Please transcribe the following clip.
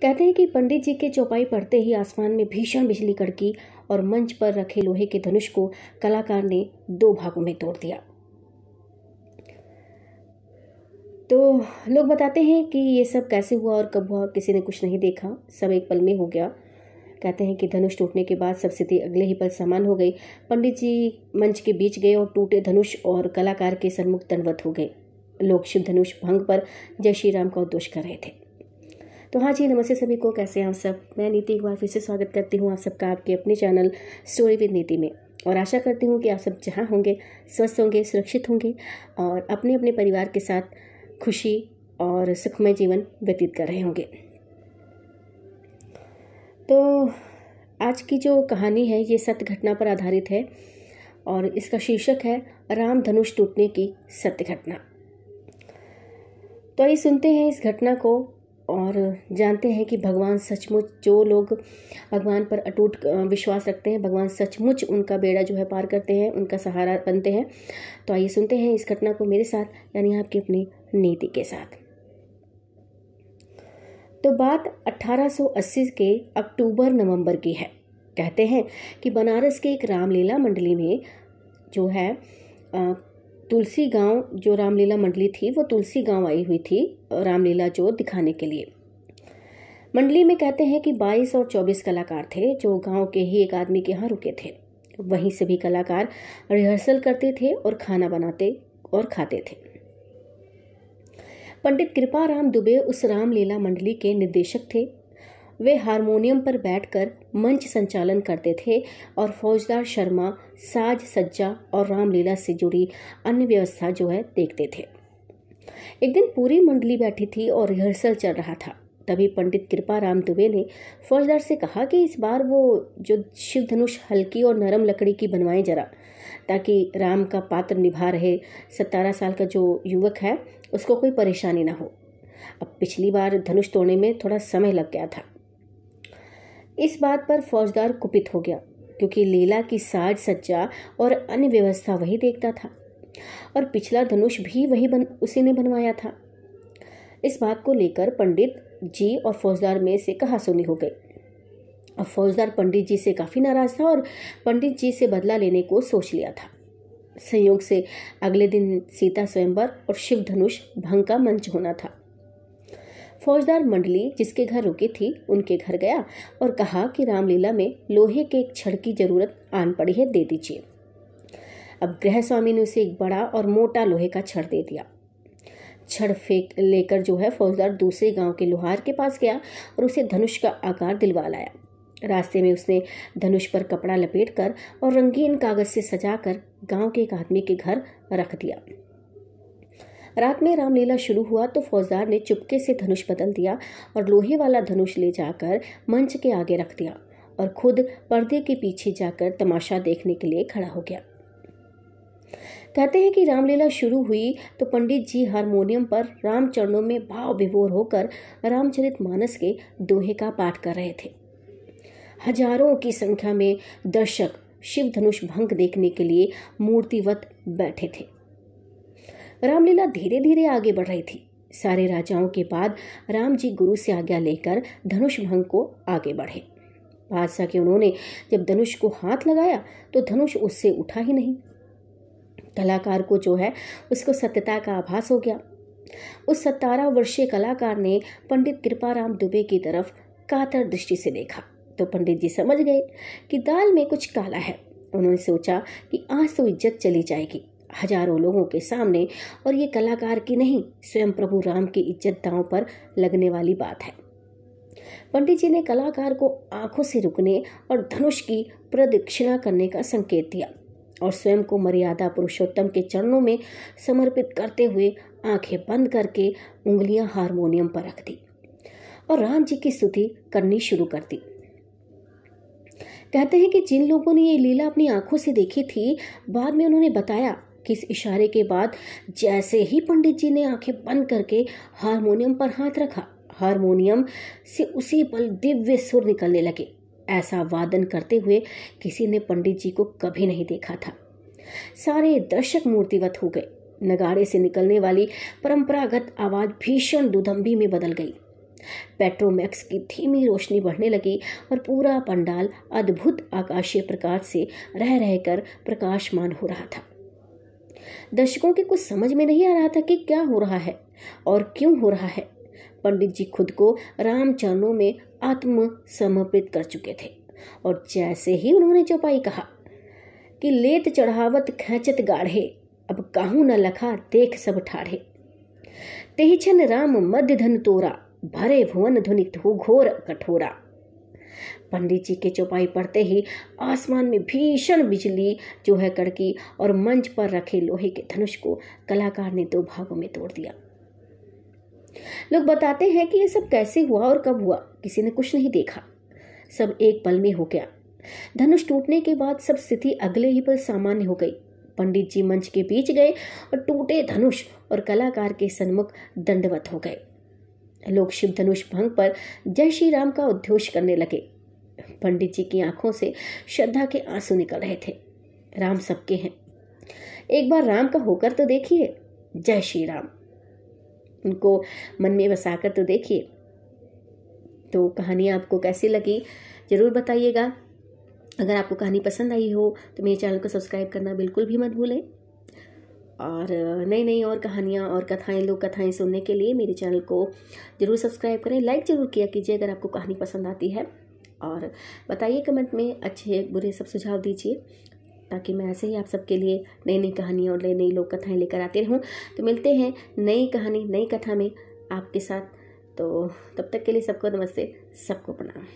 कहते हैं कि पंडित जी के चौपाई पढ़ते ही आसमान में भीषण बिजली कड़की और मंच पर रखे लोहे के धनुष को कलाकार ने 2 भागों में तोड़ दिया। तो लोग बताते हैं कि ये सब कैसे हुआ और कब हुआ, किसी ने कुछ नहीं देखा, सब एक पल में हो गया। कहते हैं कि धनुष टूटने के बाद सब स्थिति अगले ही पल समान हो गई। पंडित जी मंच के बीच गए और टूटे धनुष और कलाकार के सन्मुख दंडवत हो गए। लोग शिव धनुष भंग पर जय श्री राम का उद्घोष कर रहे थे। तो हाँ जी, नमस्ते सभी को, कैसे हैं आप सब। मैं नीति एक बार फिर से स्वागत करती हूँ आप सबका आपके अपने चैनल स्टोरी विद नीति में, और आशा करती हूँ कि आप सब जहाँ होंगे स्वस्थ होंगे, सुरक्षित होंगे और अपने अपने परिवार के साथ खुशी और सुखमय जीवन व्यतीत कर रहे होंगे। तो आज की जो कहानी है ये सत्य घटना पर आधारित है और इसका शीर्षक है राम धनुष टूटने की सत्य घटना। तो आइए सुनते हैं इस घटना को और जानते हैं कि भगवान सचमुच, जो लोग भगवान पर अटूट विश्वास रखते हैं, भगवान सचमुच उनका बेड़ा जो है पार करते हैं, उनका सहारा बनते हैं। तो आइए सुनते हैं इस घटना को मेरे साथ, यानी आपकी अपनी नीति के साथ। तो बात 1880 के अक्टूबर-नवंबर की है। कहते हैं कि बनारस के एक रामलीला मंडली में जो है तुलसी गांव, जो रामलीला मंडली थी वो तुलसी गांव आई हुई थी रामलीला जो दिखाने के लिए। मंडली में कहते हैं कि 22 और 24 कलाकार थे जो गांव के ही एक आदमी के यहाँ रुके थे। वहीं सभी कलाकार रिहर्सल करते थे और खाना बनाते और खाते थे। पंडित कृपाराम दुबे उस रामलीला मंडली के निर्देशक थे। वे हारमोनियम पर बैठकर मंच संचालन करते थे और फौजदार शर्मा साज सज्जा और रामलीला से जुड़ी अन्य व्यवस्था जो है देखते थे। एक दिन पूरी मंडली बैठी थी और रिहर्सल चल रहा था। तभी पंडित कृपाराम दुबे ने फौजदार से कहा कि इस बार वो जो शिव धनुष हल्की और नरम लकड़ी की बनवाएं जरा, ताकि राम का पात्र निभा रहे 17 साल का जो युवक है उसको कोई परेशानी ना हो। अब पिछली बार धनुष तोड़ने में थोड़ा समय लग गया था। इस बात पर फौजदार कुपित हो गया, क्योंकि लीला की साज सज्जा और अन्य व्यवस्था वही देखता था और पिछला धनुष भी उसी ने बनवाया था। इस बात को लेकर पंडित जी और फौजदार में से कहासुनी हो गई। अब फौजदार पंडित जी से काफी नाराज था और पंडित जी से बदला लेने को सोच लिया था। संयोग से अगले दिन सीता स्वयंवर और शिव धनुष भंग का मंच होना था। फौजदार मंडली जिसके घर रुकी थी उनके घर गया और कहा कि रामलीला में लोहे के एक छड़ की जरूरत आन पड़ी है, दे दीजिए। अब गृह स्वामी ने उसे एक बड़ा और मोटा लोहे का छड़ दे दिया। छड़ फेंक लेकर जो है फौजदार दूसरे गांव के लोहार के पास गया और उसे धनुष का आकार दिलवा लाया। रास्ते में उसने धनुष पर कपड़ा लपेटकर और रंगीन कागज से सजाकर गांव के एक आदमी के घर रख दिया। रात में रामलीला शुरू हुआ तो फौजदार ने चुपके से धनुष बदल दिया और लोहे वाला धनुष ले जाकर मंच के आगे रख दिया और खुद पर्दे के पीछे जाकर तमाशा देखने के लिए खड़ा हो गया। कहते हैं कि रामलीला शुरू हुई तो पंडित जी हारमोनियम पर राम चरणों में भाव विभोर होकर रामचरितमानस के दोहे का पाठ कर रहे थे। हजारों की संख्या में दर्शक शिव धनुष भंग देखने के लिए मूर्तिवत बैठे थे। रामलीला धीरे धीरे आगे बढ़ रही थी। सारे राजाओं के बाद राम जी गुरु से आज्ञा लेकर धनुष भंग को आगे बढ़े। बादशाह के उन्होंने जब धनुष को हाथ लगाया तो धनुष उससे उठा ही नहीं। कलाकार को जो है उसको सत्यता का आभास हो गया। उस 17 वर्षीय कलाकार ने पंडित कृपाराम दुबे की तरफ कातर दृष्टि से देखा तो पंडित जी समझ गए कि दाल में कुछ काला है। उन्होंने सोचा कि आज तो इज्जत चली जाएगी हजारों लोगों के सामने, और ये कलाकार की नहीं स्वयं प्रभु राम की इज्जत दांव पर लगने वाली बात है। पंडित जी ने कलाकार को आंखों से रुकने और धनुष की प्रदक्षिणा करने का संकेत दिया और स्वयं को मर्यादा पुरुषोत्तम के चरणों में समर्पित करते हुए आंखें बंद करके उंगलियां हारमोनियम पर रख दी और राम जी की स्तुति करनी शुरू कर दी। कहते हैं कि जिन लोगों ने ये लीला अपनी आंखों से देखी थी, बाद में उन्होंने बताया कि इस इशारे के बाद जैसे ही पंडित जी ने आंखें बंद करके हारमोनियम पर हाथ रखा, हारमोनियम से उसी पल दिव्य सुर निकलने लगे। ऐसा वादन करते हुए किसी ने पंडित जी को कभी नहीं देखा था। सारे दर्शक मूर्तिवत हो गए। नगाड़े से निकलने वाली परंपरागत आवाज भीषण दुदंभी में बदल गई। पेट्रोमैक्स की धीमी रोशनी बढ़ने लगी और पूरा पंडाल अद्भुत आकाशीय प्रकाश से रह रहकर प्रकाशमान हो रहा था। दर्शकों के कुछ समझ में नहीं आ रहा था कि क्या हो रहा है और क्यों हो रहा है। पंडित जी खुद को राम चरणों में आत्म समर्पित कर चुके थे और जैसे ही उन्होंने चौपाई कहा कि लेत चढ़ावत खैचत गाढ़े, अब काहू न लखा देख सब ठाढ़े, तेहिछन राम मध्य धन तोरा, भरे भुवन ध्वनि हो घोर कठोरा। पंडित जी के चौपाई पढ़ते ही आसमान में भीषण बिजली जो है कड़की और मंच पर रखे लोहे के धनुष को कलाकार ने 2 भागों में तोड़ दिया। लोग बताते हैं कि ये सब कैसे हुआ और कब हुआ, किसी ने कुछ नहीं देखा, सब एक पल में हो गया। धनुष टूटने के बाद सब स्थिति अगले ही पल सामान्य हो गई। पंडित जी मंच के बीच गए और टूटे धनुष और कलाकार के सन्मुख दंडवत हो गए। लोग शिव धनुष भंग पर जय श्री राम का उद्घोष करने लगे। पंडित जी की आंखों से श्रद्धा के आंसू निकल रहे थे। राम सबके हैं, एक बार राम का होकर तो देखिए, जय श्री राम, उनको मन में बसाकर तो देखिए। तो कहानी आपको कैसी लगी जरूर बताइएगा। अगर आपको कहानी पसंद आई हो तो मेरे चैनल को सब्सक्राइब करना बिल्कुल भी मत भूलें और नई नई और कहानियाँ और कथाएं, लोक कथाएं सुनने के लिए मेरे चैनल को ज़रूर सब्सक्राइब करें। लाइक ज़रूर किया कीजिए अगर आपको कहानी पसंद आती है और बताइए कमेंट में अच्छे बुरे सब सुझाव दीजिए ताकि मैं ऐसे ही आप सबके लिए नई नई कहानियाँ और नई नई लोक कथाएँ लेकर आती रहूँ। तो मिलते हैं नई कहानी नई कथा में आपके साथ। तो तब तक के लिए सबको नमस्ते, सबको प्रणाम।